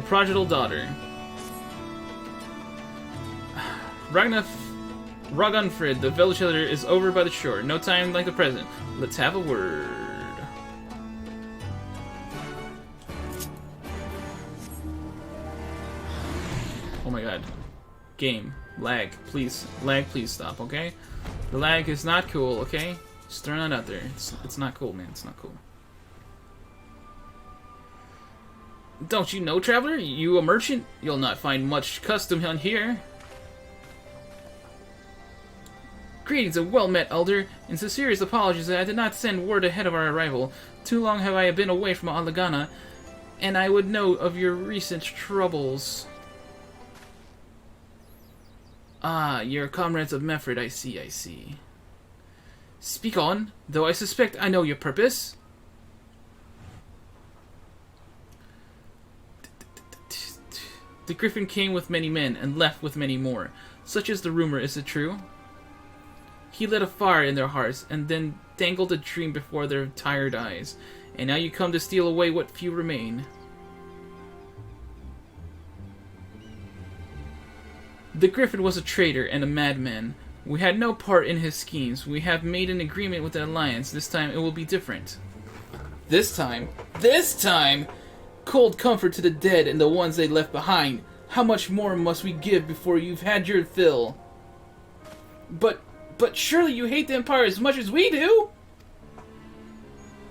The prodigal daughter. Ragnfrid, the village elder, is over by the shore. No time like the present. Let's have a word. Oh my god. Game. Lag. Please. Lag, please stop, okay? The lag is not cool, okay? Just throwing that out there. It's not cool, man. It's not cool. Don't you know, traveler? You a merchant? You'll not find much custom on here. Greetings and well met, elder. And sincerest apologies that I did not send word ahead of our arrival. Too long have I been away from Ala Mhigan, and I would know of your recent troubles. Ah, you're comrades of Mefrid, I see, I see. Speak on, though I suspect I know your purpose. The griffin came with many men, and left with many more. Such is the rumor, is it true? He lit a fire in their hearts, and then dangled a dream before their tired eyes. And now you come to steal away what few remain. The griffin was a traitor and a madman. We had no part in his schemes. We have made an agreement with the Alliance. This time it will be different. This time? Cold comfort to the dead and the ones they left behind. How much more must we give before you've had your fill? But surely you hate the Empire as much as we do?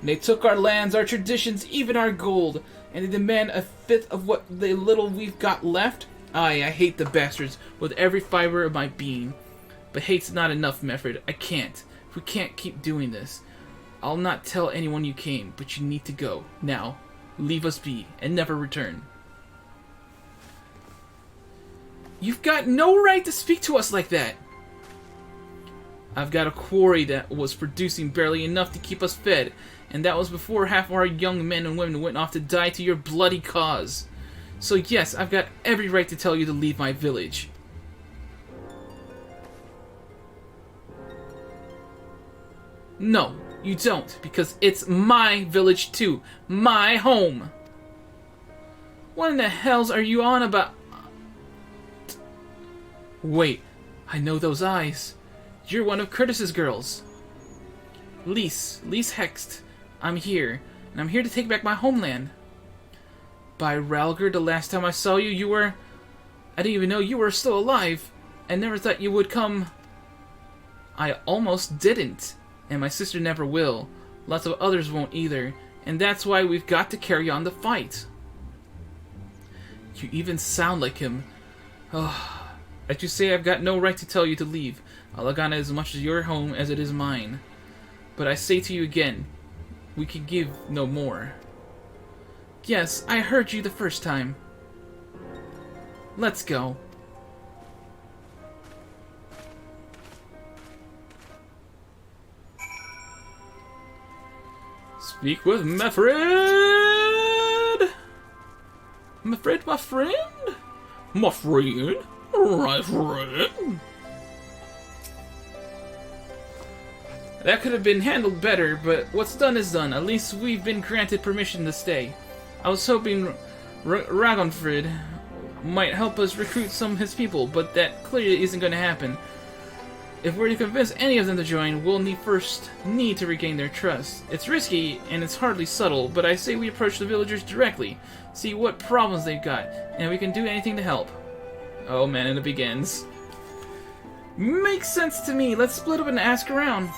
They took our lands, our traditions, even our gold, and they demand a fifth of what the little we've got left? Aye, I hate the bastards with every fiber of my being. But hate's not enough, Mefrid. I can't. We can't keep doing this. I'll not tell anyone you came, but you need to go. Now, leave us be, and never return. You've got no right to speak to us like that! I've got a quarry that was producing barely enough to keep us fed, and that was before half of our young men and women went off to die to your bloody cause. So yes, I've got every right to tell you to leave my village. No, you don't, because it's my village too. My home. What in the hells are you on about? Wait, I know those eyes. You're one of Curtis's girls. Lise Hext. I'm here, and I'm here to take back my homeland. By Ralgr, the last time I saw you, you were... I didn't even know you were still alive. I never thought you would come... I almost didn't. And my sister never will. Lots of others won't either. And that's why we've got to carry on the fight. You even sound like him. Oh, as you say, I've got no right to tell you to leave. Ala Mhigan is as much as your home as it is mine. But I say to you again, we can give no more. Yes, I heard you the first time. Let's go. Speak with Mefrid! Mefrid, my friend? My friend? My friend? That could have been handled better, but what's done is done. At least we've been granted permission to stay. I was hoping Ragnfrid might help us recruit some of his people, but that clearly isn't going to happen. If we're to convince any of them to join, we'll first need to regain their trust. It's risky, and it's hardly subtle, but I say we approach the villagers directly, see what problems they've got, and if we can do anything to help. Oh man, and it begins. Makes sense to me. Let's split up and ask around.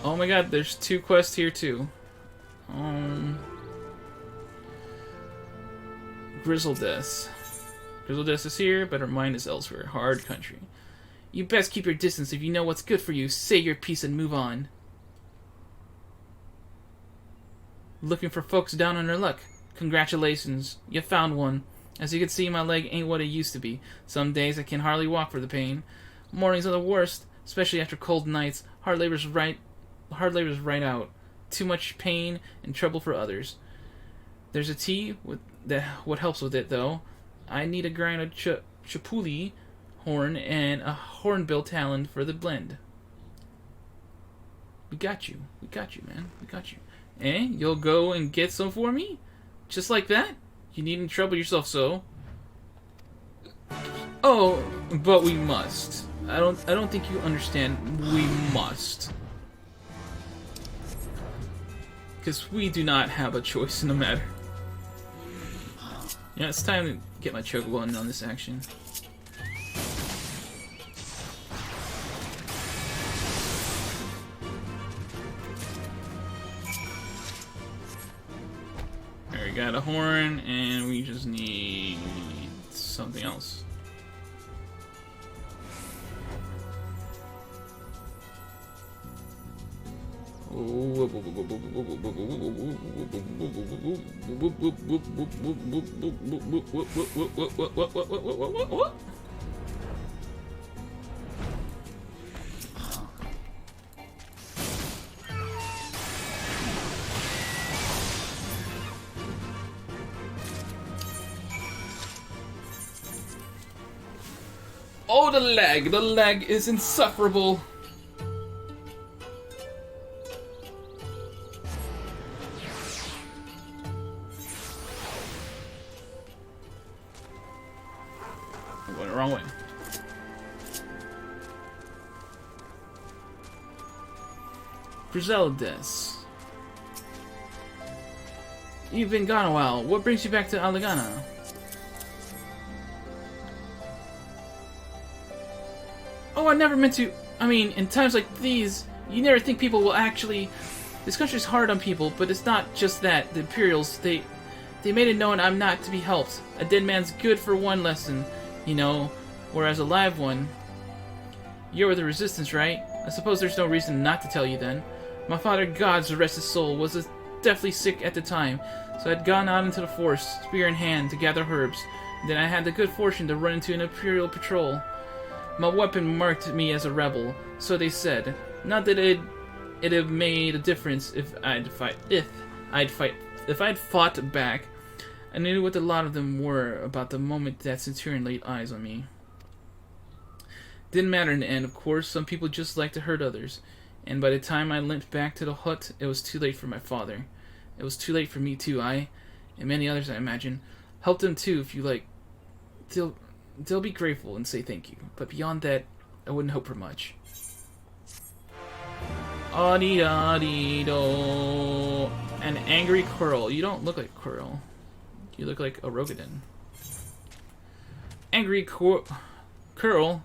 Oh my god, there's 2 quests here too. Grizzledeath. Grizzledeath is here, but her mind is elsewhere. Hard country. You best keep your distance if you know what's good for you. Say your piece and move on. Looking for folks down on their luck. Congratulations, you found one. As you can see, my leg ain't what it used to be. Some days I can hardly walk for the pain. Mornings are the worst, especially after cold nights. Hard labor's right out. Too much pain and trouble for others. There's a tea with what helps with it, though. I need a grind of chapuli horn and a hornbill talon for the blend. We got you. We got you, man. We got you. Eh? You'll go and get some for me? Just like that? You needn't trouble yourself so. Oh, but we must. I don't think you understand. We must. Because we do not have a choice in the matter. Yeah, it's time to get my chocobo on this action. There, we got a horn, and we just need something else. Oh, the lag! The lag is insufferable! I'm going the wrong way. Griseldes. You've been gone a while. What brings you back to Ala Mhigan? Oh, I never meant to... I mean, in times like these, you never think people will actually... This country's hard on people, but it's not just that. The Imperials, they made it known I'm not to be helped. A dead man's good for one lesson, you know, whereas a live one... You're with the Resistance, right? I suppose there's no reason not to tell you then. My father, God's rest his soul, was deathly sick at the time, so I'd gone out into the forest, spear in hand, to gather herbs. Then I had the good fortune to run into an Imperial patrol. My weapon marked me as a rebel, so they said. Not that it'd have made a difference if I'd fought back. I knew what a lot of them were about the moment that Centurion laid eyes on me. Didn't matter in the end, of course. Some people just like to hurt others. And by the time I limped back to the hut, it was too late for my father. It was too late for me too. I, and many others I imagine, helped them too if you like. They'll be grateful and say thank you. But beyond that, I wouldn't hope for much. Adi-da-dee-do. An angry Quirrell. You don't look like Quirrell. You look like a Rogadin. Angry Quirrell.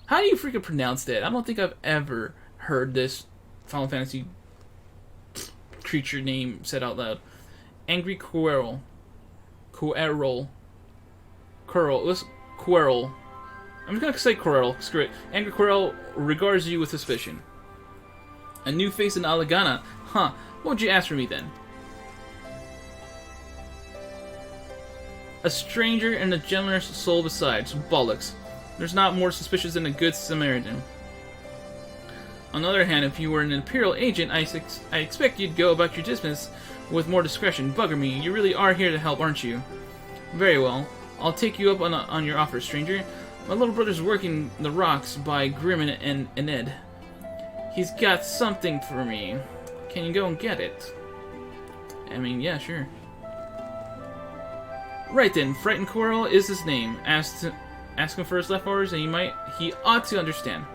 How do you freaking pronounce that? I don't think I've ever heard this Final Fantasy creature name said out loud. Angry Quirrell. Quirrell. Quirrell. I'm just gonna say Quirrell. Screw it. Angry Quirrell regards you with suspicion. A new face in Ala Mhigan. Huh. What would you ask for me then? A stranger and a generous soul besides. Bollocks. There's not more suspicious than a good Samaritan. On the other hand, if you were an Imperial agent, I expect you'd go about your business with more discretion. Bugger me. You really are here to help, aren't you? Very well. I'll take you up on your offer, stranger. My little brother's working the rocks by Grim and Ed. He's got something for me. Can you go and get it? I mean, yeah, sure. Right then, Frightened Quirrell is his name. Ask him for his leftovers, and he ought to understand.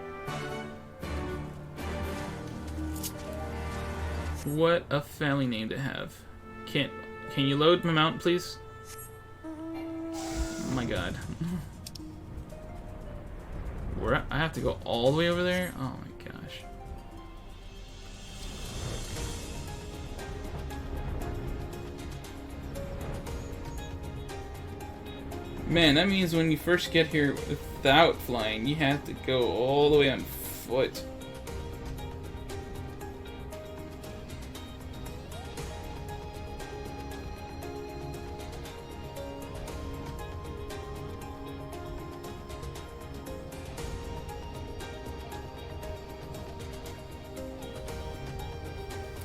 What a family name to have. Can you load my mount, please? Oh my god. I have to go all the way over there? Oh my gosh. Man, that means when you first get here without flying, you have to go all the way on foot.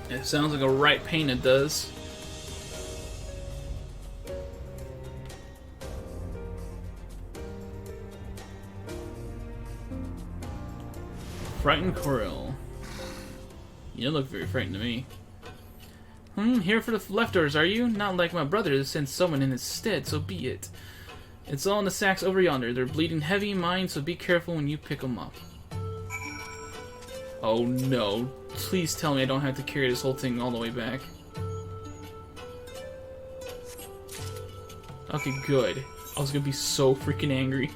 It sounds like a right pain, it does. Frightened Quirrell. You don't look very frightened to me. Here for the leftovers, are you? Not like my brother to send someone in his stead, so be it. It's all in the sacks over yonder. They're bleeding heavy, mine, so be careful when you pick them up. Oh no. Please tell me I don't have to carry this whole thing all the way back. Okay, good. I was gonna be so freaking angry.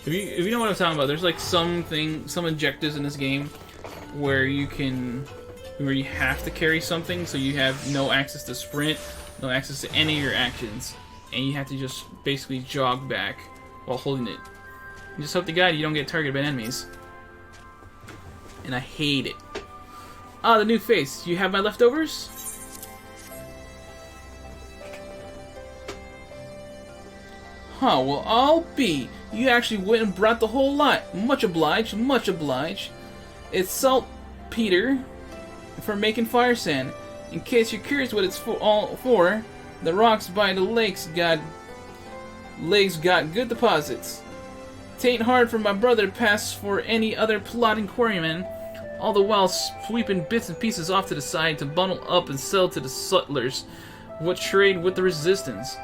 If you know what I'm talking about, there's like some objectives in this game where you have to carry something, so you have no access to sprint, no access to any of your actions, and you have to just basically jog back while holding it. And just hope to God you don't get targeted by enemies. And I hate it. Ah, the new face. Do you have my leftovers? Huh, well, I'll be. You actually went and brought the whole lot. Much obliged, much obliged. It's saltpeter for making fire sand. In case you're curious what it's for, the rocks by the lakes got good deposits. Tain't hard for my brother to pass for any other plotting quarryman, all the while sweeping bits and pieces off to the side to bundle up and sell to the sutlers what trade with the resistance.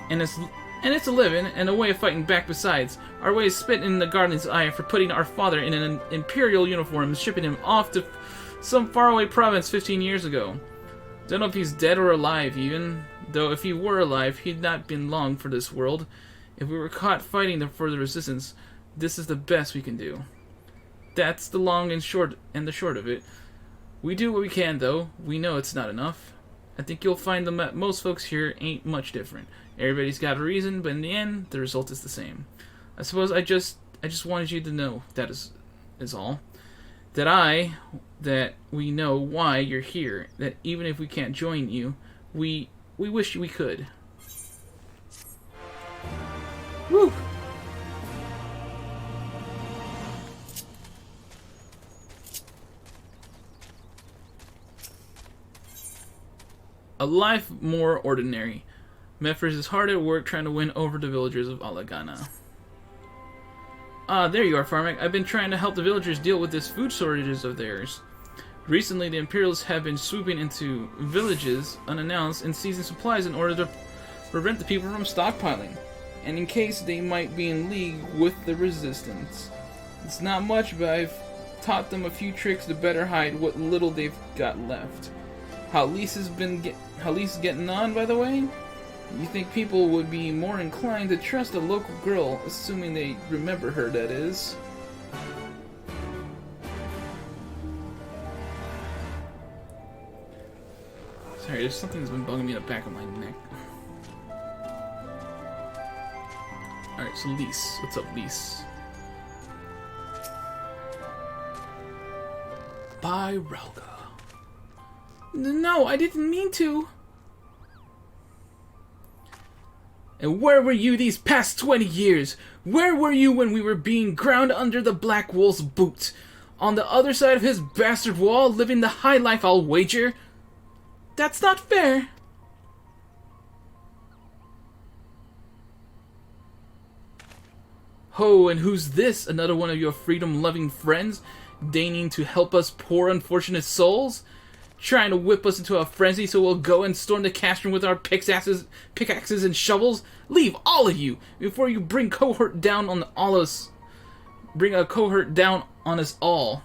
And it's a living and a way of fighting back besides. Our way is spit in the Guardian's eye for putting our father in an imperial uniform and shipping him off to some faraway province 15 years ago. Don't know if he's dead or alive even, though if he were alive, he'd not been long for this world. If we were caught fighting for the resistance, this is the best we can do. That's the long and the short of it. We do what we can, though. We know it's not enough. I think you'll find that most folks here ain't much different. Everybody's got a reason, but in the end, the result is the same. I suppose I just wanted you to know that is all. That we know why you're here. That even if we can't join you, we wish we could. Woo! A life more ordinary. Mefres is hard at work trying to win over the villagers of Ala Mhigan. Ah, there you are, Firemac. I've been trying to help the villagers deal with this food shortages of theirs. Recently, the Imperials have been swooping into villages unannounced and seizing supplies in order to prevent the people from stockpiling, and in case they might be in league with the Resistance. It's not much, but I've taught them a few tricks to better hide what little they've got left. How Lisa's getting on, by the way? You think people would be more inclined to trust a local girl, assuming they remember her, that is. Sorry, there's something that's been bugging me in the back of my neck. Alright, so Lise. What's up, Lise? Bye, Relga. No, I didn't mean to. And where were you these past 20 years? Where were you when we were being ground under the Black Wolf's boot? On the other side of his bastard wall, living the high life, I'll wager? That's not fair. Ho, and who's this? Another one of your freedom-loving friends? Deigning to help us poor unfortunate souls? Trying to whip us into a frenzy so we'll go and storm the castrum with our pickaxes and shovels? Leave, all of you, before you bring cohort down on all us. Bring a cohort down on us all.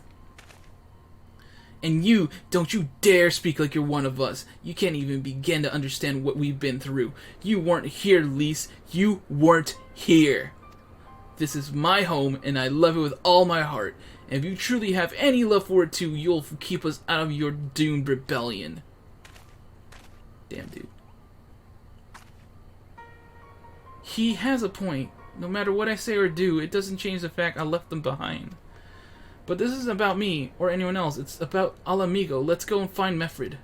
And you, don't you dare speak like you're one of us. You can't even begin to understand what we've been through. You weren't here, Lise. You weren't here. This is my home, and I love it with all my heart. And if you truly have any love for it too, you'll keep us out of your doomed rebellion. Damn, dude. He has a point. No matter what I say or do, it doesn't change the fact I left them behind. But this isn't about me or anyone else. It's about Ala Mhigan. Let's go and find Mefred.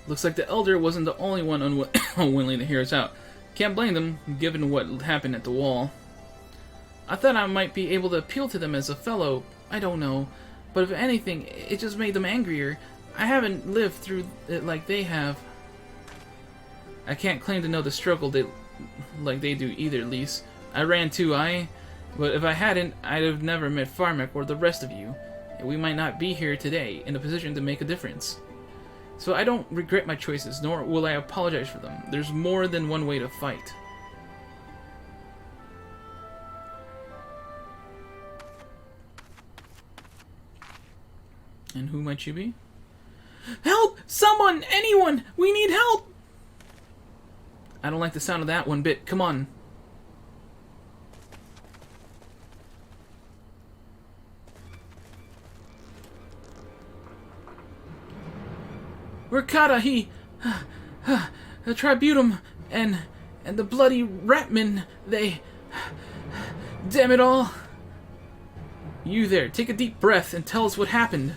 Looks like the Elder wasn't the only one unwilling to hear us out. Can't blame them, given what happened at the wall. I thought I might be able to appeal to them as a fellow, I don't know, but if anything, it just made them angrier. I haven't lived through it like they have. I can't claim to know the struggle like they do either, Lise. I ran too, but if I hadn't, I'd have never met Firemac or the rest of you. And we might not be here today, in a position to make a difference. So I don't regret my choices, nor will I apologize for them. There's more than one way to fight. And who might you be? Help! Someone! Anyone! We need help! I don't like the sound of that one bit. Come on. Ricotta, the Tributum, and the bloody Ratman, they... Damn it all. You there, take a deep breath and tell us what happened.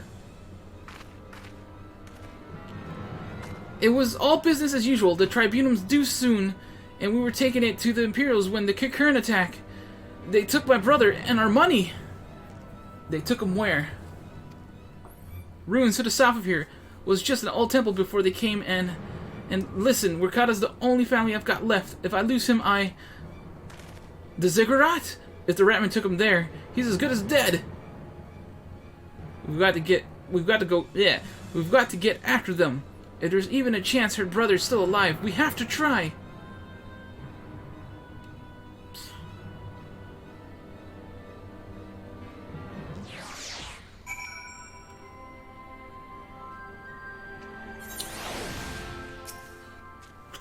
It was all business as usual. The Tributum's due soon, and we were taking it to the Imperials when the Kikern attack. They took my brother and our money. They took him where? Ruins to the south of here. Was just an old temple before they came and listen, Wakata's the only family I've got left. If I lose him, The Ziggurat? If the Ratman took him there, he's as good as dead. We've got to get after them. If there's even a chance her brother's still alive, we have to try.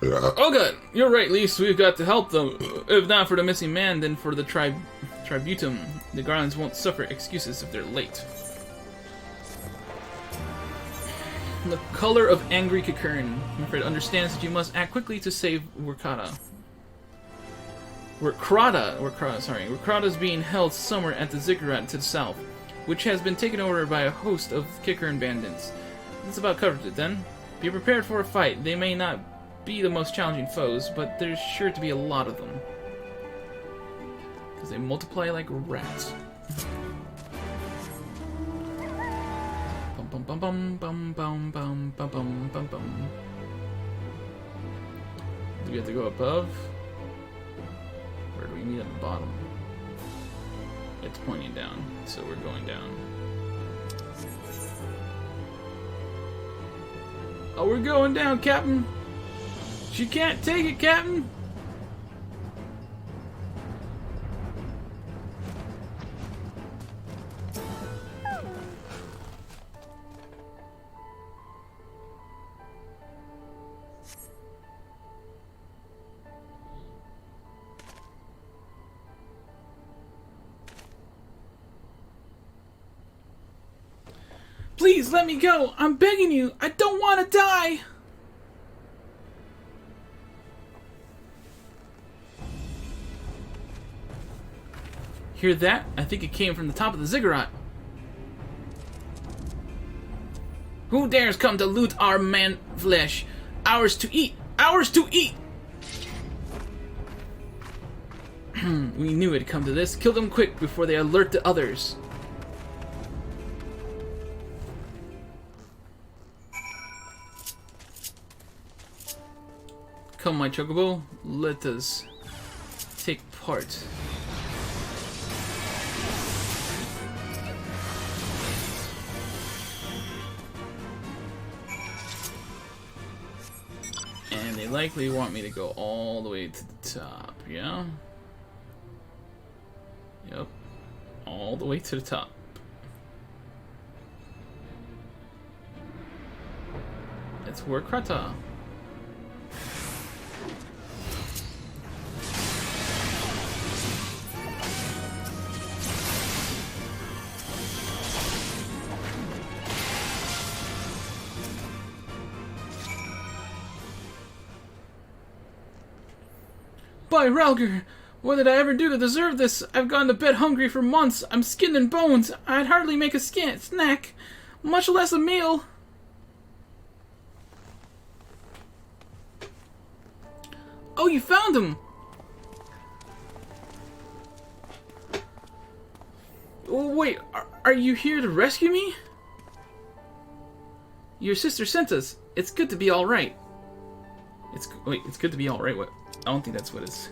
Oh good, you're right, Lise. We've got to help them. If not for the missing man, then for the Tributum. The Garlands won't suffer excuses if they're late. The color of angry Kikern. I'm afraid understands that you must act quickly to save Wakata. Wakata is being held somewhere at the Ziggurat to the south, which has been taken over by a host of Kikern bandits. That's about covers it then. Be prepared for a fight. They may not be the most challenging foes, but there's sure to be a lot of them. Because they multiply like rats. Bum bum bum bum bum bum bum bum bum bum. Do we have to go above? Or do we meet at the bottom? It's pointing down, so we're going down. Oh, we're going down, Captain! She can't take it, Captain! Please, let me go! I'm begging you! I don't want to die! Hear that? I think it came from the top of the Ziggurat. Who dares come to loot our man flesh? Ours to eat! Ours to eat! We knew it'd come to this. Kill them quick before they alert the others. Come, my Chocobo, let us take part. And they likely want me to go all the way to the top, yeah? Yep. All the way to the top. It's Warkrata. By Ralger, what did I ever do to deserve this? I've gone to bed hungry for months. I'm skin and bones. I'd hardly make a snack, much less a meal. Oh, you found him! Oh, wait, are you here to rescue me? Your sister sent us. It's good to be alright. It's good to be alright. What? I don't think that's what it's...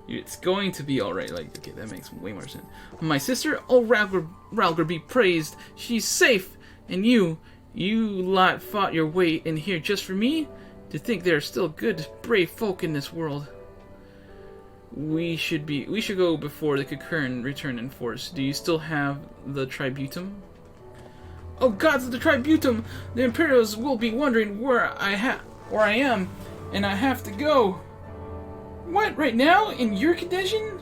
It's going to be alright. Like, okay, that makes way more sense. My sister? Oh, Ralgr be praised. She's safe. And you lot fought your way in here just for me? To think there are still good, brave folk in this world. We should go before the Cocoon return in force. Do you still have the Tributum? Oh gods of the Tributum! The Imperials will be wondering where I am, and I have to go. What, right now? In your condition?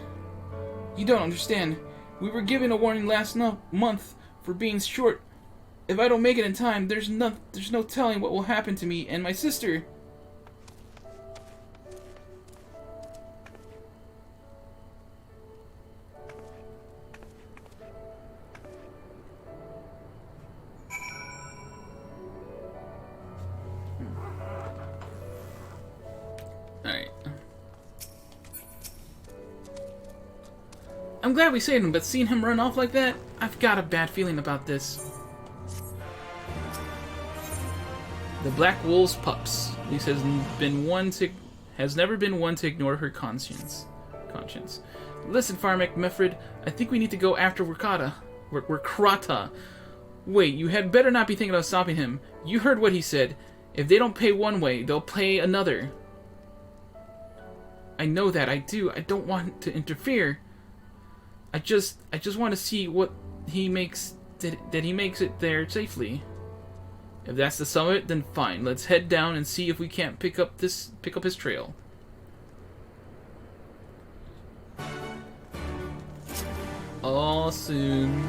You don't understand. We were given a warning last month for being short. If I don't make it in time, there's no telling what will happen to me and my sister. Alright. I'm glad we saved him, but seeing him run off like that, I've got a bad feeling about this. The Black Wolf's pups. Lise has never been one to ignore her conscience. Listen, Firemac Mefrid, I think we need to go after Wurkrata. Wait, you had better not be thinking of stopping him. You heard what he said. If they don't pay one way, they'll pay another. I know that, I do. I don't want to interfere. I just want to see what he makes, that he makes it there safely. If that's the summit, then fine. Let's head down and see if we can't pick up his trail. Awesome.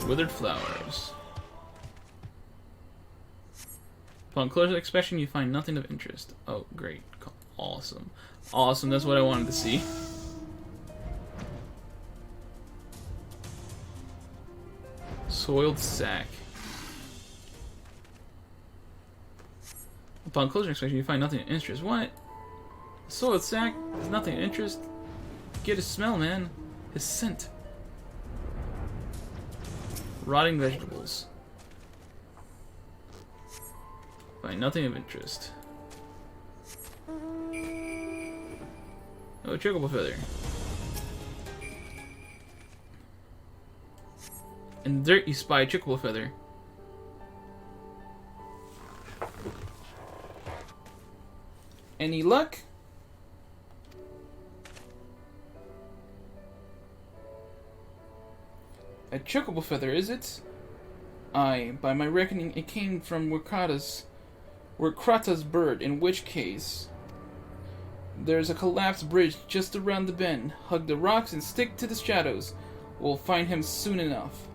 Withered flowers. Upon closer inspection, you find nothing of interest. Oh, great. Awesome. Awesome, that's what I wanted to see. Soiled sack. Upon closer inspection, you find nothing of interest. What? Soiled sack is nothing of interest? Get his smell, man. His scent. Rotting vegetables. Find nothing of interest. Oh, chocobo feather. In the dirt you spy a chocobo feather. Any luck? A chocobo feather, is it? Aye, by my reckoning it came from Wurkrata's bird, in which case... There's a collapsed bridge just around the bend. Hug the rocks and stick to the shadows. We'll find him soon enough.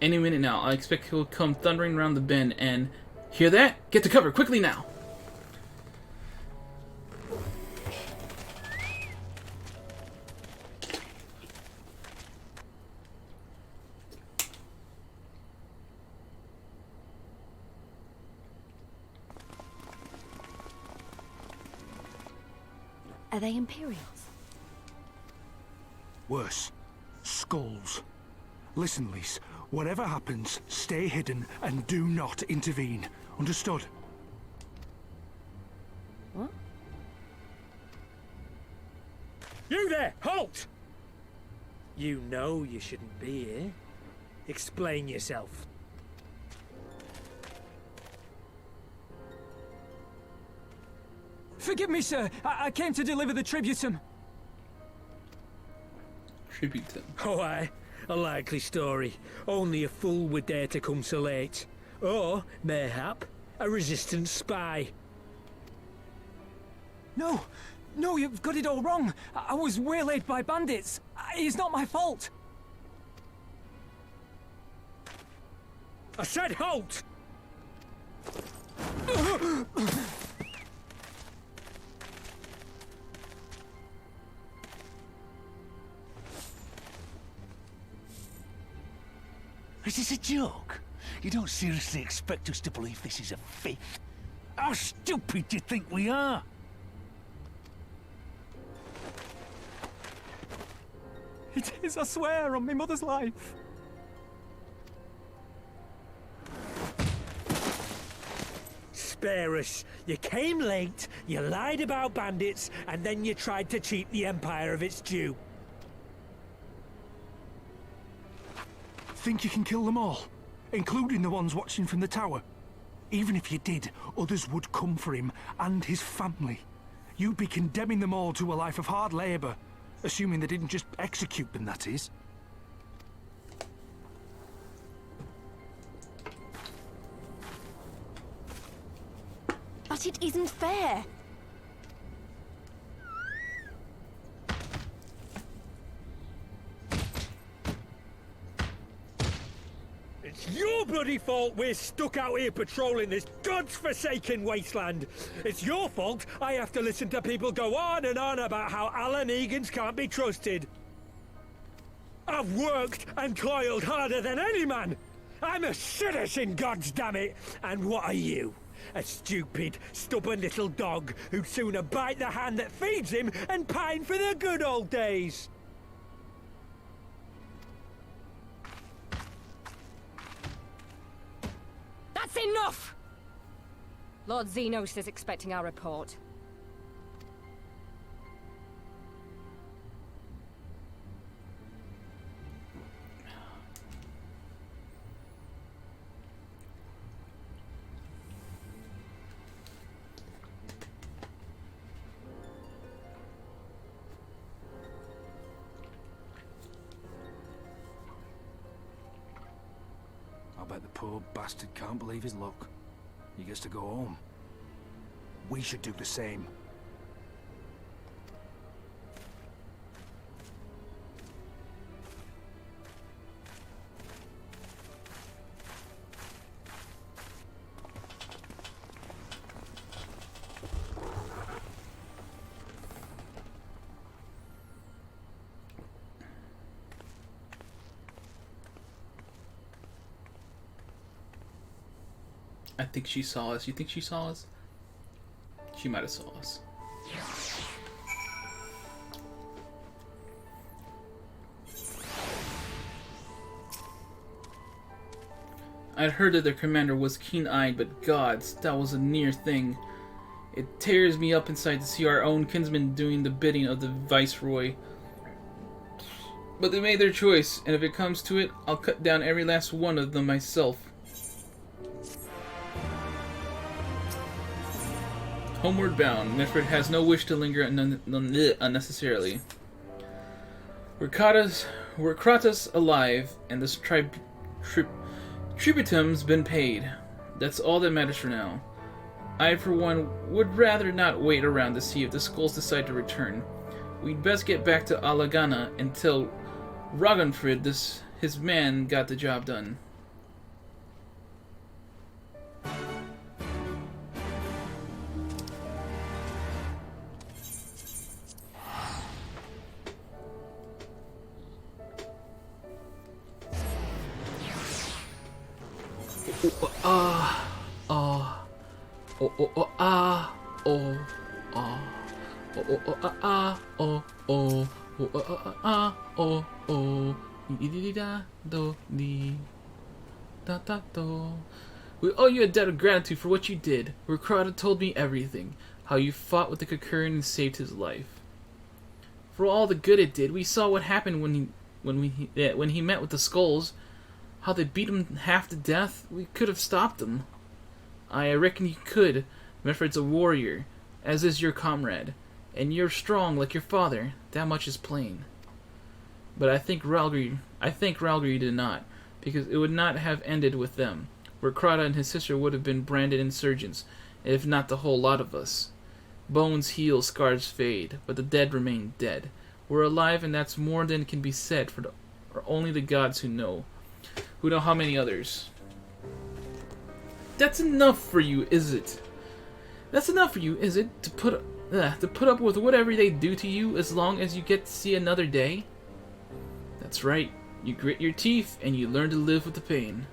Any minute now, I expect he'll come thundering around the bend and... Hear that? Get to cover, quickly now! Are they Imperials? Worse. Skulls. Listen, Lise. Whatever happens, stay hidden and do not intervene. Understood? What? You there! Halt! You know you shouldn't be here. Explain yourself. Forgive me, sir. I came to deliver the tributum. Tributum. Oh, aye. A likely story. Only a fool would dare to come so late. Or, mayhap, a resistance spy. No, no, you've got it all wrong. I was waylaid by bandits. It's not my fault. I said halt! Is this a joke? You don't seriously expect us to believe this is a fake? How stupid do you think we are? It is, I swear, on my mother's life. Spare us. You came late, you lied about bandits, and then you tried to cheat the Empire of its due. Think you can kill them all? Including the ones watching from the tower? Even if you did, others would come for him and his family. You'd be condemning them all to a life of hard labor. Assuming they didn't just execute them, that is. But it isn't fair. It's your bloody fault we're stuck out here patrolling this godforsaken wasteland. It's your fault I have to listen to people go on and on about how Ala Mhigans can't be trusted. I've worked and toiled harder than any man. I'm a citizen, goddammit. And what are you? A stupid, stubborn little dog who'd sooner bite the hand that feeds him and pine for the good old days. That's enough! Lord Xenos is expecting our report. I bet the poor bastard can't believe his luck. He gets to go home. We should do the same. I think she saw us. You think she saw us? She might have saw us. I'd heard that their commander was keen-eyed, but gods, that was a near thing. It tears me up inside to see our own kinsmen doing the bidding of the Viceroy. But they made their choice, and if it comes to it, I'll cut down every last one of them myself. Homeward bound, Mifrid has no wish to linger unnecessarily. We're Kratos alive, and this tributum's been paid. That's all that matters for now. I, for one, would rather not wait around to see if the skulls decide to return. We'd best get back to Alagana and tell Ragnfrid his man got the job done. We owe you a debt of gratitude for what you did. Rikrada told me everything. How you fought with the Kikurin and saved his life. For all the good it did, we saw what happened when he met with the skulls. How they beat him half to death. We could have stopped them. I reckon you could. Mifrid's a warrior, as is your comrade, and you're strong like your father. That much is plain. But I think Ralgri did not, because it would not have ended with them. Rikrada and his sister would have been branded insurgents, if not the whole lot of us. Bones heal, scars fade, but the dead remain dead. We're alive, and that's more than can be said for only the gods who know how many others. That's enough for you, is it? That's enough for you, is it? To put up with whatever they do to you as long as you get to see another day? That's right. You grit your teeth, and you learn to live with the pain.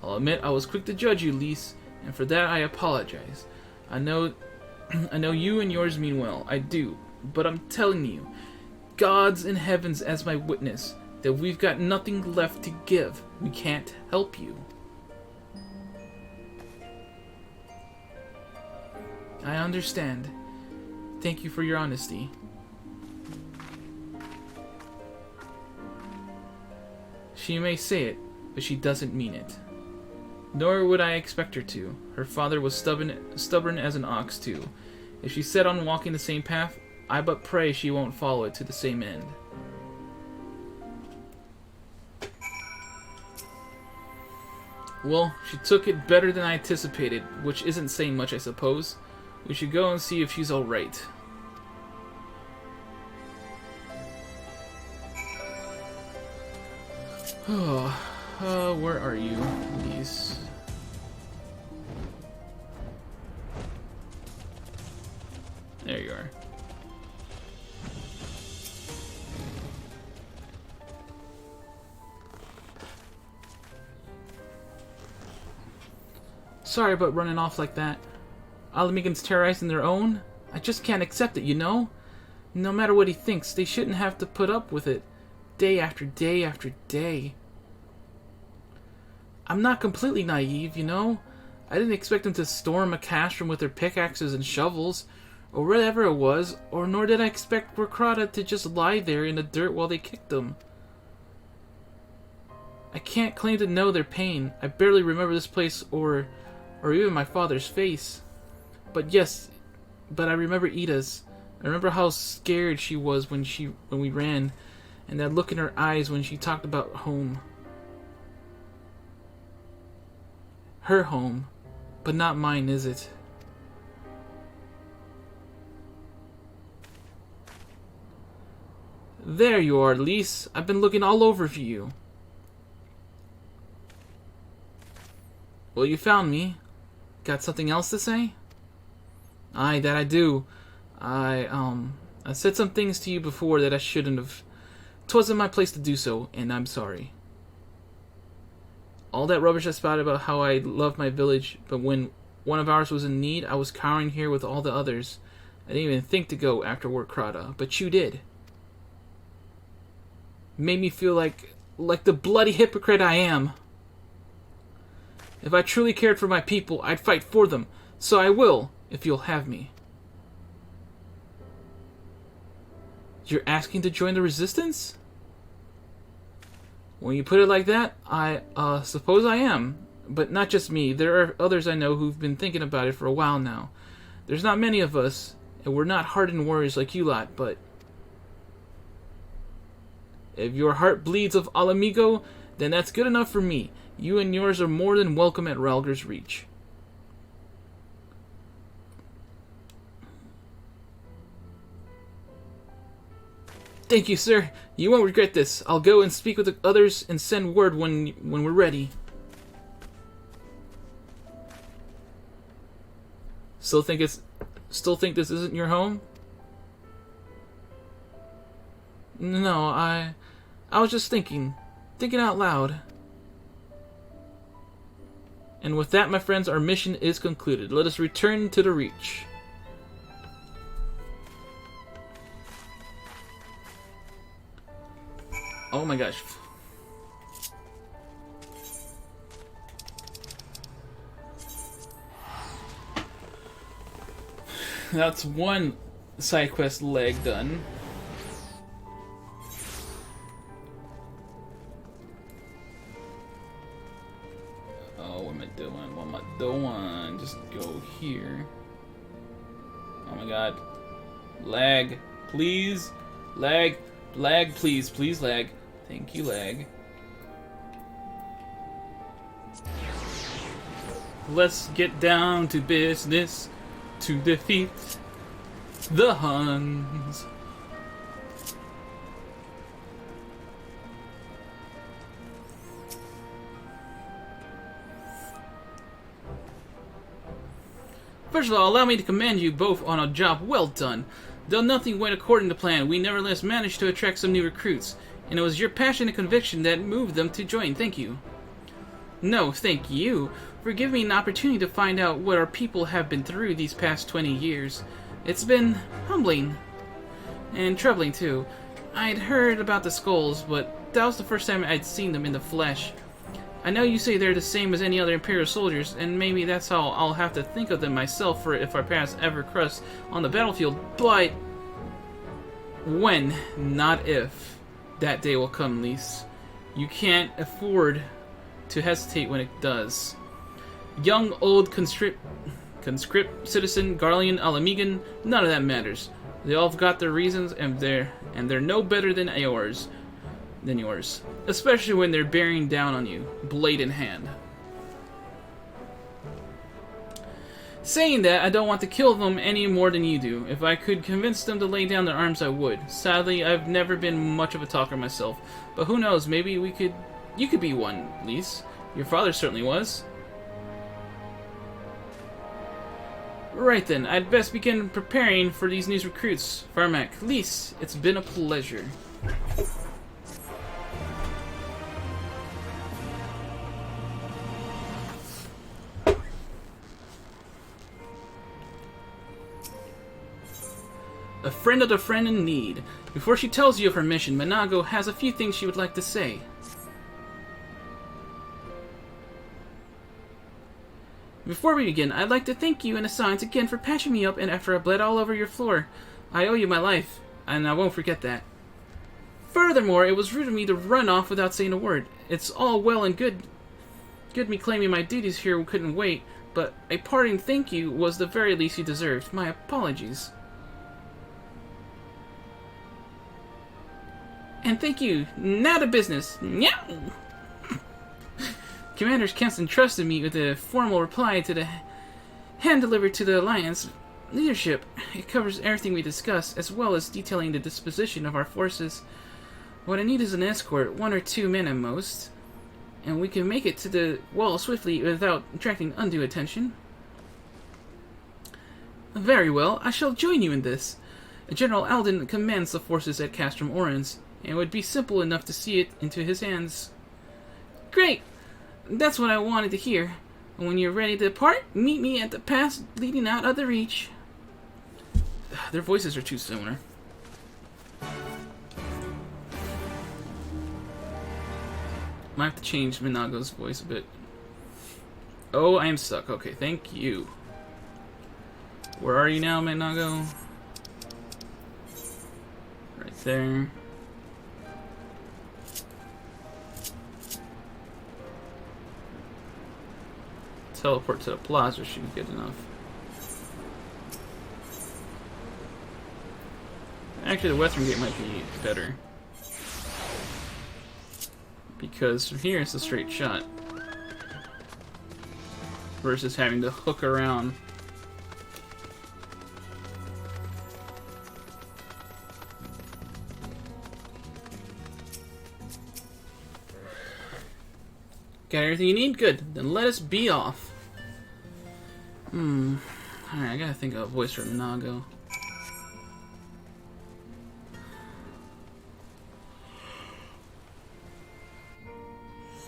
I'll admit I was quick to judge you, Lise, and for that I apologize. I know you and yours mean well. I do. But I'm telling you, God's in heavens as my witness, that we've got nothing left to give. We can't help you. I understand. Thank you for your honesty. She may say it, but she doesn't mean it. Nor would I expect her to. Her father was stubborn as an ox too. If she's set on walking the same path, I but pray she won't follow it to the same end. Well, she took it better than I anticipated, which isn't saying much, I suppose. We should go and see if she's alright. Where are you, Lise? There you are. Sorry about running off like that. Ala Mhigan's terrorizing their own? I just can't accept it, you know? No matter what he thinks, they shouldn't have to put up with it. Day after day after day. I'm not completely naive, you know? I didn't expect them to storm a castrum with their pickaxes and shovels, or whatever it was, or nor did I expect Recrata to just lie there in the dirt while they kicked them. I can't claim to know their pain. I barely remember this place or even my father's face. But yes, I remember Ida's. I remember how scared she was when we ran, and that look in her eyes when she talked about home. Her home, but not mine, is it? There you are, Lise. I've been looking all over for you. Well, you found me. Got something else to say? Aye, that I do. I said some things to you before that I shouldn't have. 'Twasn't my place to do so, and I'm sorry. All that rubbish I spouted about how I love my village, but when one of ours was in need, I was cowering here with all the others. I didn't even think to go after Krata, but you did. Made me feel like the bloody hypocrite I am. If I truly cared for my people, I'd fight for them. So I will, if you'll have me. You're asking to join the Resistance? When you put it like that, I suppose I am. But not just me. There are others I know who've been thinking about it for a while now. There's not many of us, and we're not hardened warriors like you lot, but... if your heart bleeds of Ala Mhigan, then that's good enough for me. You and yours are more than welcome at Rhalgr's Reach. Thank you, sir. You won't regret this. I'll go and speak with the others and send word when we're ready. Still think this isn't your home? No, I was just thinking out loud. And with that, my friends, our mission is concluded. Let us return to the Reach. Oh my gosh. That's one side quest leg done. Oh, what am I doing? What am I doing? Just go here. Oh my god. Lag. Please. Lag. Lag, please. Please, lag. Thank you, lag. Let's get down to business. to defeat the Huns. First of all, allow me to commend you both on a job well done. Though nothing went according to plan, we nevertheless managed to attract some new recruits, and it was your passion and conviction that moved them to join. Thank you. No, thank you for giving me an opportunity to find out what our people have been through these past 20 years. It's been humbling and troubling too. I'd heard about the skulls, but that was the first time I'd seen them in the flesh. I know you say they're the same as any other Imperial soldiers, and maybe that's how I'll have to think of them myself for if our paths ever cross on the battlefield, but when, not if, that day will come, Lise. You can't afford to hesitate when it does. Young, old, conscript citizen, Garlean, Ala Mhigan, none of that matters. They all have got their reasons, and they're no better than yours. Especially when they're bearing down on you, blade in hand. Saying that, I don't want to kill them any more than you do. If I could convince them to lay down their arms, I would. Sadly, I've never been much of a talker myself, but who knows, maybe you could be one, Lise. Your father certainly was. Right then, I'd best begin preparing for these new recruits. Firemac, Lise, it's been a pleasure. A friend of a friend in need. Before she tells you of her mission, Minago has a few things she would like to say. Before we begin, I'd like to thank you and Assange again for patching me up and after I bled all over your floor. I owe you my life, and I won't forget that. Furthermore, it was rude of me to run off without saying a word. It's all well and good me claiming my duties here couldn't wait, but a parting thank you was the very least you deserved. My apologies. And thank you. Now to business. Meow. Commander Kempson trusted me with a formal reply to the hand-delivered to the Alliance leadership. It covers everything we discussed, as well as detailing the disposition of our forces. What I need is an escort, 1 or 2 men at most, and we can make it to the wall swiftly without attracting undue attention. Very well, I shall join you in this. General Alden commands the forces at Castrum Orans, and it would be simple enough to see it into his hands. Great! That's what I wanted to hear. And when you're ready to depart, meet me at the pass leading out of the Reach. Their voices are too similar. Might have to change Minago's voice a bit. Oh, I am stuck. Okay, thank you. Where are you now, Minago? Right there. Teleport to the plaza should be good enough. Actually, the western gate might be better. Because from here it's a straight shot. Versus having to hook around. Got everything you need? Good. Then let us be off. Alright, I gotta think of a voice for Minago.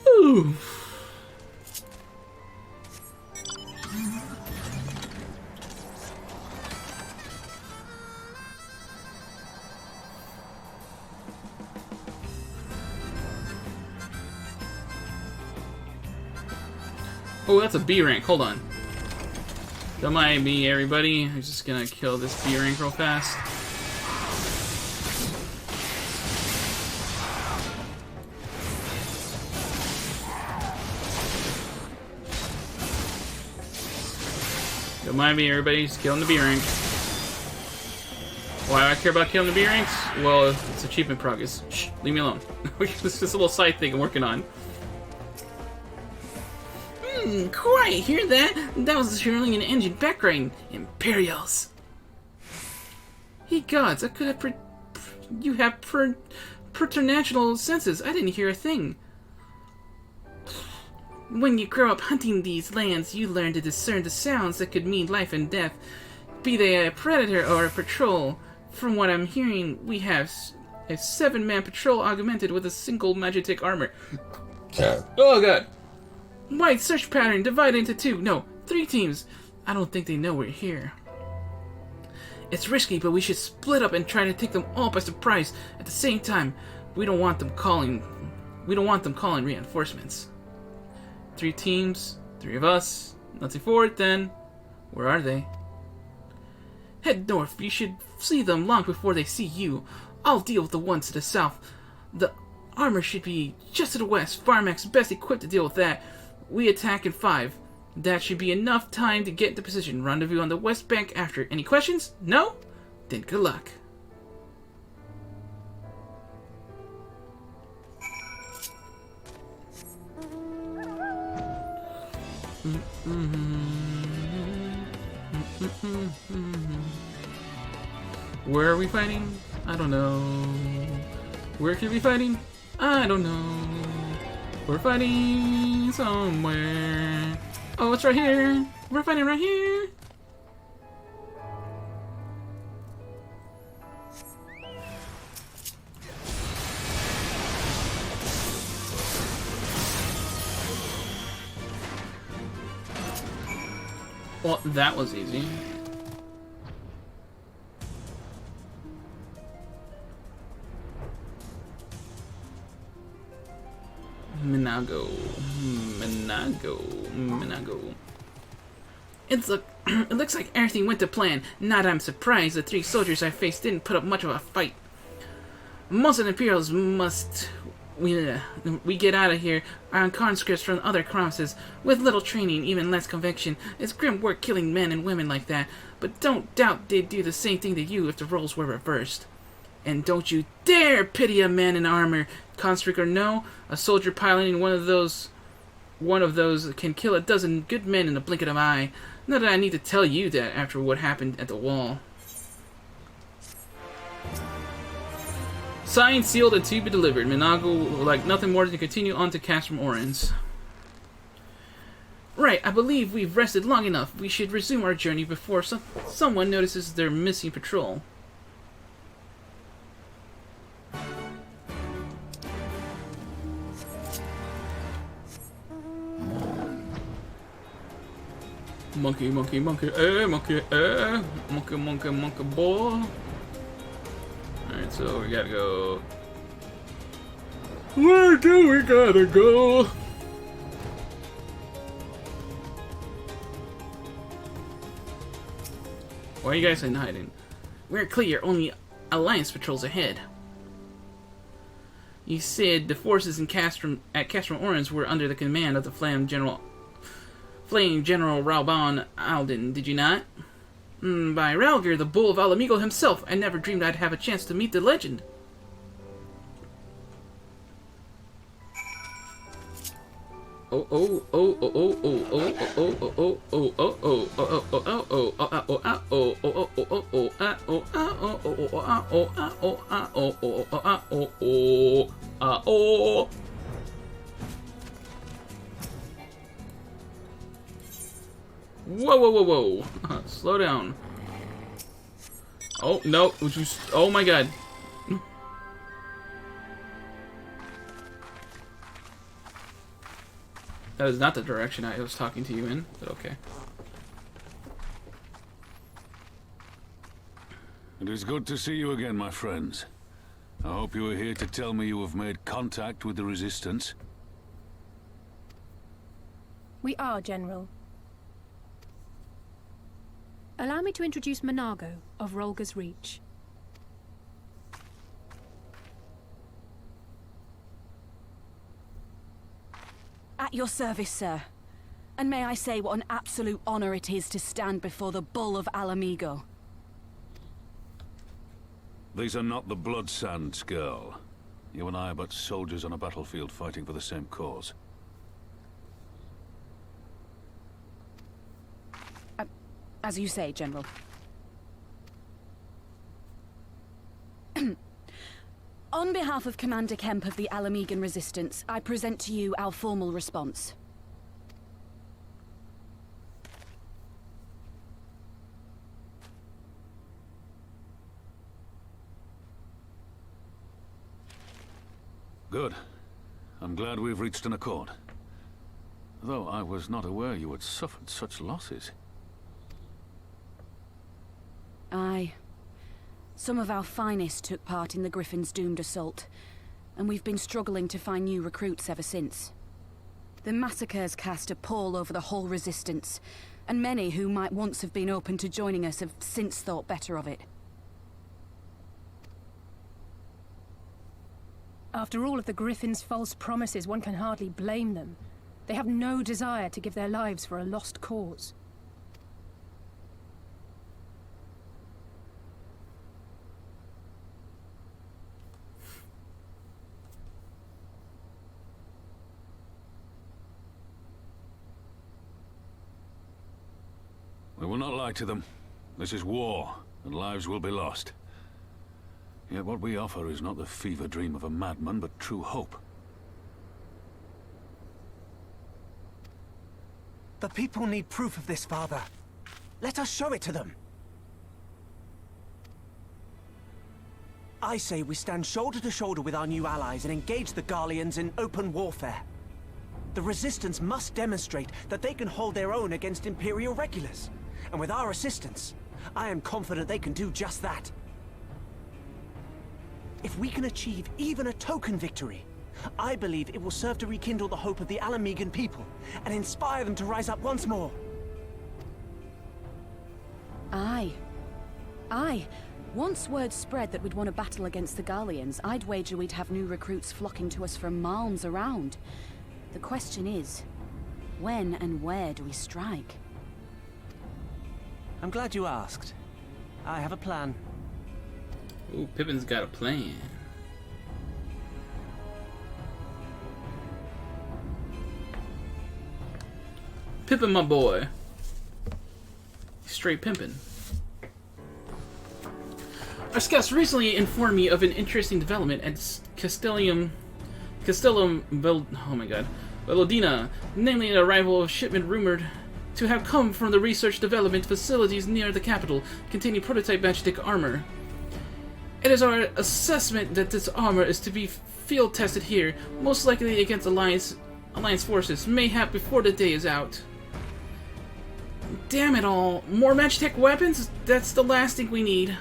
Ooh. Oh, that's a B rank. Hold on. Don't mind me, everybody. I'm just gonna kill this B rank real fast. Don't mind me, everybody. Just killing the B rank. Why do I care about killing the B ranks? Well, it's achievement progress. Shh, leave me alone. This is a little side thing I'm working on. Quiet, hear that? That was surely an engine background. Imperials. Ye gods, I could have you have preternatural senses. I didn't hear a thing. When you grow up hunting these lands, you learn to discern the sounds that could mean life and death, be they a predator or a patrol. From what I'm hearing, we have a 7-man patrol augmented with a single Magitek armor. Oh god. Wide search pattern divided into 2, no, 3 teams. I don't think they know we're here. It's risky, but we should split up and try to take them all by surprise at the same time. We don't want them calling reinforcements. 3 teams, 3 of us. Let's see forward then. Where are they? Head north. You should see them long before they see you. I'll deal with the ones to the south. The armor should be just to the west. Firemac's best equipped to deal with that. We attack in 5. That should be enough time to get into position. Rendezvous on the west bank after. Any questions? No? Then good luck. Where are we fighting? I don't know. Where could we be fighting? I don't know. We're fighting somewhere. Oh, it's right here. We're fighting right here. Well, that was easy. Minago. It looks like everything went to plan. Not I'm surprised the 3 soldiers I faced didn't put up much of a fight. Most of the Imperials we get out of here are on conscripts from other provinces with little training, even less conviction. It's grim work killing men and women like that, but don't doubt they'd do the same thing to you if the roles were reversed. And don't you dare pity a man in armor, conscript or no. A soldier piloting one of those can kill a dozen good men in the blink of an eye. Not that I need to tell you that after what happened at the wall. Signed, sealed, and to be delivered. Minago would like nothing more than to continue on to Castrum Orans. Right, I believe we've rested long enough. We should resume our journey before someone notices their missing patrol. Monkey, monkey, monkey, monkey, monkey, monkey, monkey, boy. Alright, so we gotta go. Where do we gotta go? Why are you guys in hiding? We're clear, only Alliance patrols ahead. You said the forces at Castrum Orans were under the command of the Flame General Rauban Alden, did you not? By Ralgr, the bull of Ala Mhigan himself, I never dreamed I'd have a chance to meet the legend. Whoa, whoa, whoa, whoa. Slow down. Oh, no. Oh my god. That is not the direction I was talking to you in, but okay. It is good to see you again, my friends. I hope you are here to tell me you have made contact with the Resistance. We are, General. Allow me to introduce Minago of Rolga's Reach. At your service, sir. And may I say what an absolute honor it is to stand before the Bull of Ala Mhigan. These are not the blood sands, girl. You and I are but soldiers on a battlefield fighting for the same cause. As you say, General. On behalf of Commander Kemp of the Ala Mhigan Resistance, I present to you our formal response. Good. I'm glad we've reached an accord. Though I was not aware you had suffered such losses. Aye. Some of our finest took part in the Griffin's doomed assault, and we've been struggling to find new recruits ever since. The massacres cast a pall over the whole Resistance, and many who might once have been open to joining us have since thought better of it. After all of the Griffin's false promises, one can hardly blame them. They have no desire to give their lives for a lost cause. We will not lie to them. This is war, and lives will be lost. Yet what we offer is not the fever dream of a madman, but true hope. The people need proof of this, Father. Let us show it to them. I say we stand shoulder to shoulder with our new allies and engage the Garleans in open warfare. The Resistance must demonstrate that they can hold their own against Imperial regulars. And with our assistance, I am confident they can do just that. If we can achieve even a token victory, I believe it will serve to rekindle the hope of the Ala Mhigan people and inspire them to rise up once more. Aye. Aye. Once word spread that we'd won a battle against the Garleans, I'd wager we'd have new recruits flocking to us from malms around. The question is, when and where do we strike? I'm glad you asked. I have a plan. Ooh, Pippin's got a plan. Pippin, my boy. Straight pimpin'. Our scouts recently informed me of an interesting development at Castellum Velodina, namely an arrival of shipment rumored to have come from the research development facilities near the capital, containing prototype magic armor. It is our assessment that this armor is to be field tested here, most likely against Alliance forces, mayhap before the day is out. Damn it all! More Magitech weapons? That's the last thing we need.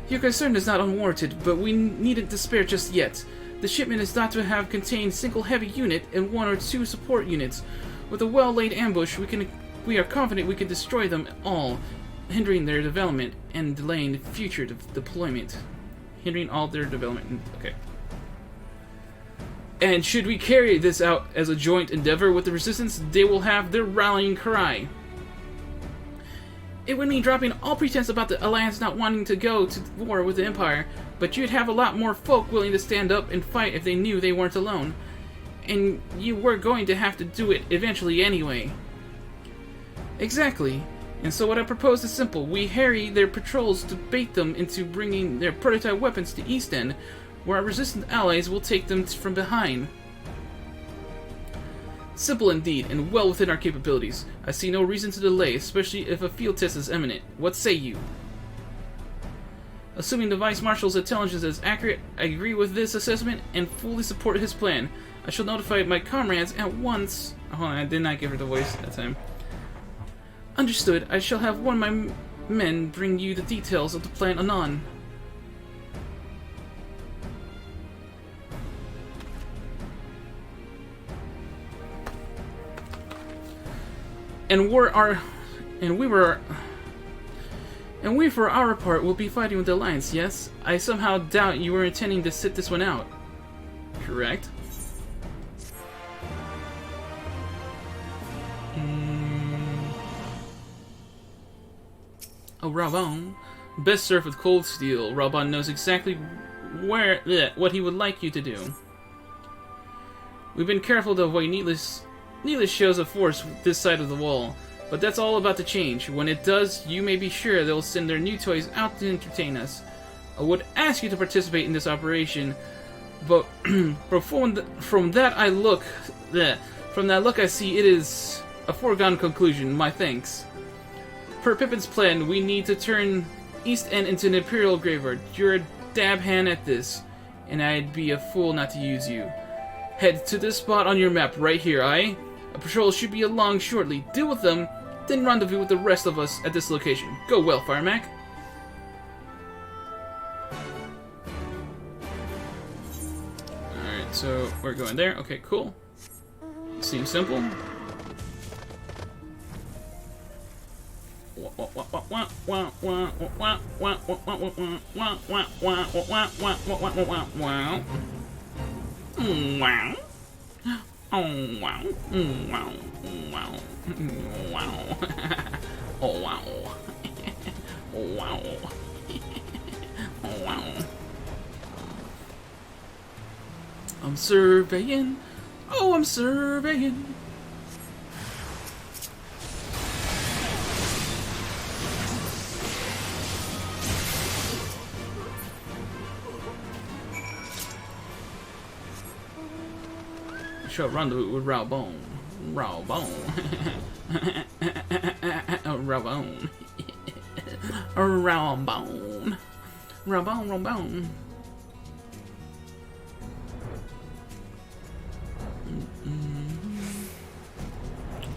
Your concern is not unwarranted, but we needn't despair just yet. The shipment is thought to have contained a single heavy unit and 1 or 2 support units. With a well-laid ambush, we are confident we can destroy them all, hindering their development and delaying future deployment. Hindering all their development. Okay. And should we carry this out as a joint endeavor with the Resistance, they will have their rallying cry. It would mean dropping all pretense about the Alliance not wanting to go to war with the Empire, but you'd have a lot more folk willing to stand up and fight if they knew they weren't alone. And you were going to have to do it eventually anyway. Exactly. And so what I propose is simple. We harry their patrols to bait them into bringing their prototype weapons to East End, where our resistant allies will take them from behind. Simple indeed, and well within our capabilities. I see no reason to delay, especially if a field test is imminent. What say you? Assuming the Vice Marshal's intelligence is accurate, I agree with this assessment and fully support his plan. I shall notify my comrades at once. Oh, I did not give her the voice that time. Understood. I shall have one of my men bring you the details of the plan anon. And we for our part will be fighting with the Alliance, yes? I somehow doubt you were intending to sit this one out. Correct? Oh, Raban. Best served with cold steel. Raban knows exactly what he would like you to do. We've been careful to avoid needless shows of force this side of the wall. But that's all about to change. When it does, you may be sure they'll send their new toys out to entertain us. I would ask you to participate in this operation, but from that look I see it is a foregone conclusion. My thanks. Per Pippin's plan, we need to turn East End into an Imperial graveyard. You're a dab hand at this, and I'd be a fool not to use you. Head to this spot on your map right here, aye? A patrol should be along shortly. Deal with them, then rendezvous with the rest of us at this location. Go well, Firemac. Alright, so we're going there. Okay, cool. Seems simple. I'm surveying. Oh, I'm surveying. Short rendezvous with Rawbone. Rawbone. Rawbone. Rawbone. Rawbone.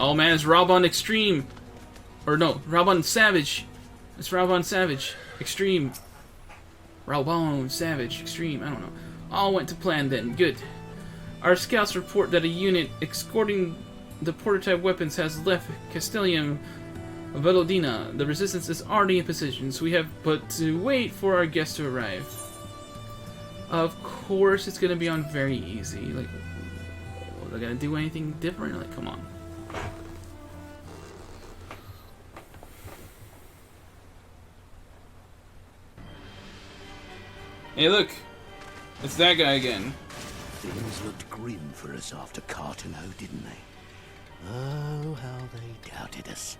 Oh man, it's Rawbone Extreme. Or no, Rawbone Savage. It's Rawbone Savage. Extreme. Rawbone Savage. Extreme. I don't know. All went to plan then. Good. Our scouts report that a unit escorting the prototype weapons has left Castellium Velodina. The resistance is already in position, so we have but to wait for our guests to arrive. Of course, it's gonna be on very easy. Like, are they gonna do anything different? Like, come on. Hey, look! It's that guy again. Things looked grim for us after Cartano, didn't they? Oh, how they doubted us.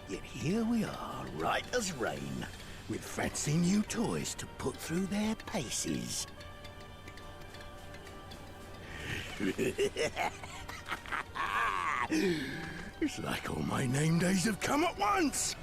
Yet here we are, right as rain, with fancy new toys to put through their paces. It's like all my name days have come at once!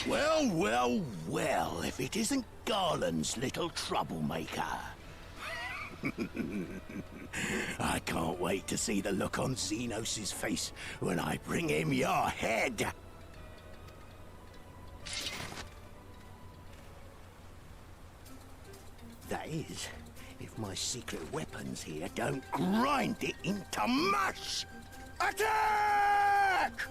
Well, well, well, if it isn't Garland's little troublemaker. I can't wait to see the look on Xenos' face when I bring him your head. That is, if my secret weapons here don't grind it into mush. Attack!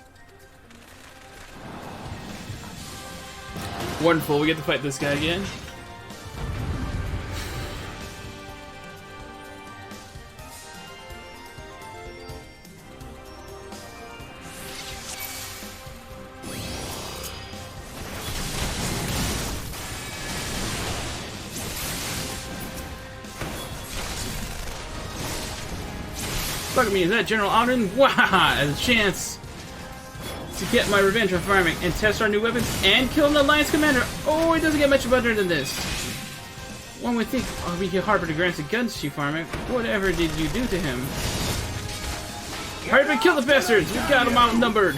Wonderful, we get to fight this guy again. Fuck me, is that General Auden? Wow, a chance to get my revenge on Firemac and test our new weapons and kill an Alliance commander. Oh, it doesn't get much better than this. One would think I'll be harbored to grant guns to you, Firemac. Whatever did you do to him? Hurry up and kill the bastards! We got them outnumbered.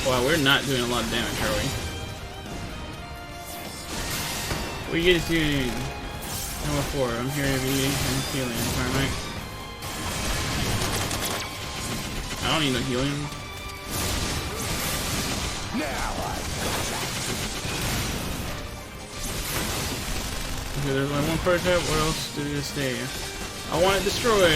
Wow, we're not doing a lot of damage, are we? What are you guys doing? Number 4, I'm here to be healing, Firemac. I don't need no healing. Now I've got Okay, there's only one prototype. What else did it say? I want it destroyed.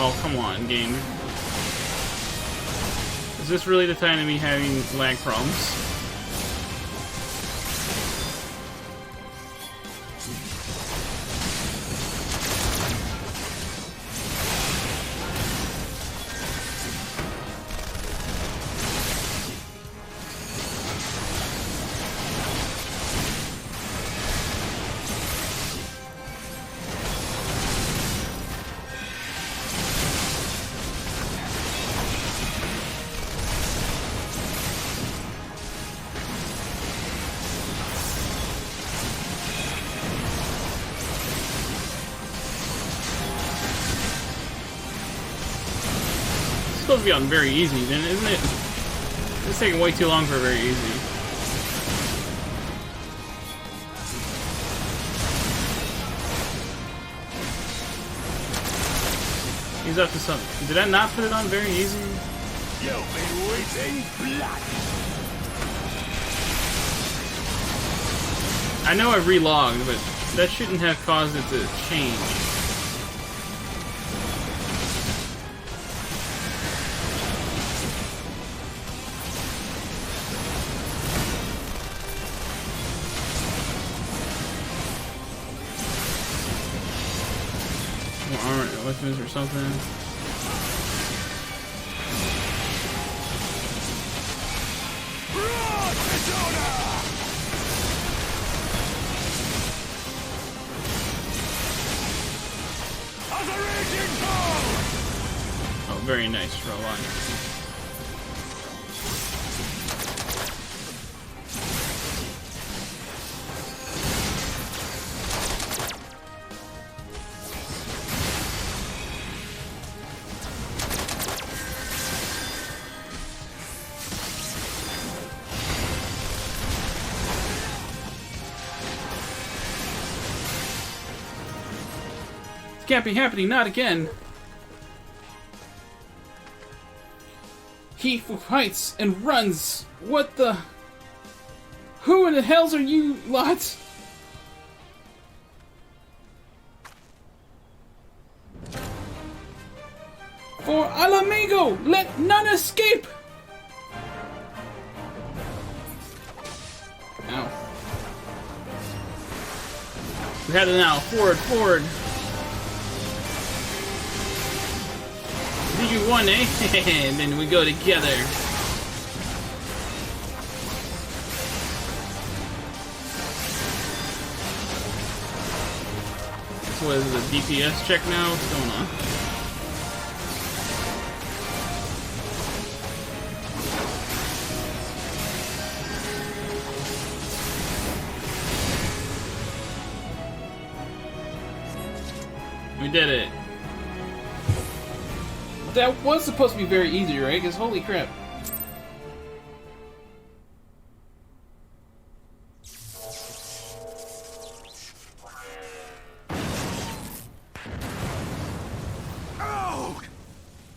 Oh, come on, game. Is this really the time to be having lag problems? It's supposed to be on very easy, then, isn't it? It's taking way too long for very easy. He's up to something. Did I not put it on very easy? You'll be waiting blood. I know I relogged, but that shouldn't have caused it to change. More armor weapons or something. Oh, very nice for a line. Can't be happening, not again. He fights and runs. What the? Who in the hells are you lot? For Ala Mhigan, let none escape. Ow. We had it now. Forward, forward. You won, eh? And then we go together. So what is it, a DPS check now? What's going on? We did it. That was supposed to be very easy, right? Because holy crap. Oh!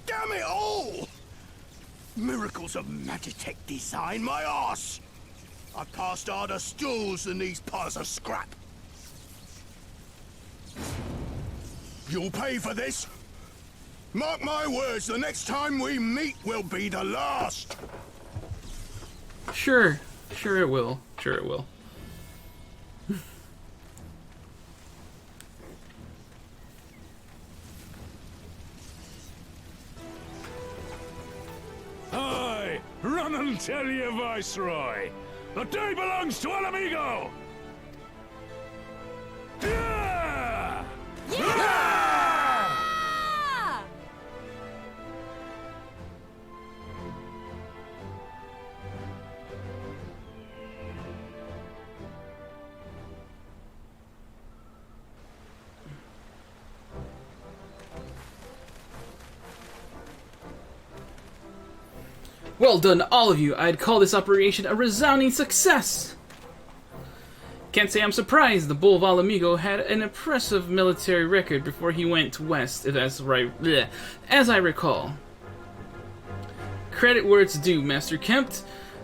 Damn it all! Miracles of Magitech design, my arse! I've passed harder stools than these piles of scrap. You'll pay for this. Mark my words, the next time we meet will be the last. Sure. Sure it will. Sure it will. Aye, run and tell your viceroy. The day belongs to Ala Mhigan. Yeah! Yeah! Well done, all of you. I'd call this operation a resounding success. Can't say I'm surprised. The Bull of Ala Mhigan had an impressive military record before he went west, as I recall. Credit where it's due, Master Kempt.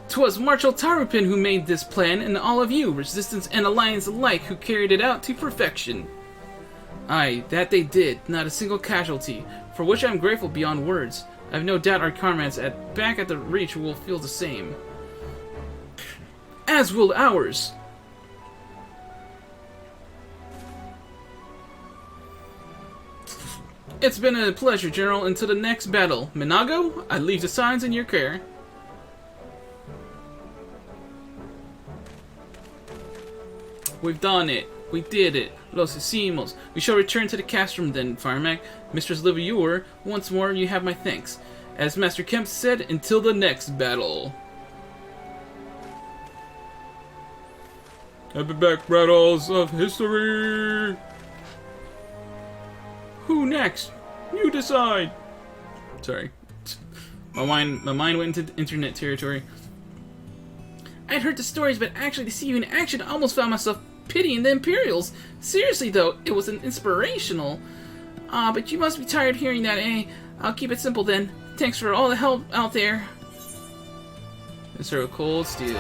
'Twas Marshal Tarupin who made this plan, and all of you, Resistance and Alliance alike, who carried it out to perfection. Aye, that they did, not a single casualty, for which I am grateful beyond words. I have no doubt our comrades back at the Reach will feel the same. As will ours. It's been a pleasure, General. Until the next battle. Minago, I leave the signs in your care. We've done it. We did it. Los hicimos. We shall return to the castrum then, Firemac. Mistress Livior, once more you have my thanks. As Master Kempt said, until the next battle. Epic battles of history. Who next? You decide. Sorry. My mind went into internet territory. I'd heard the stories, but actually to see you in action, I almost found myself pitying the Imperials. Seriously though, it was an inspirational. But you must be tired hearing that, eh? I'll keep it simple then. Thanks for all the help out there. Mr. Cold Steel.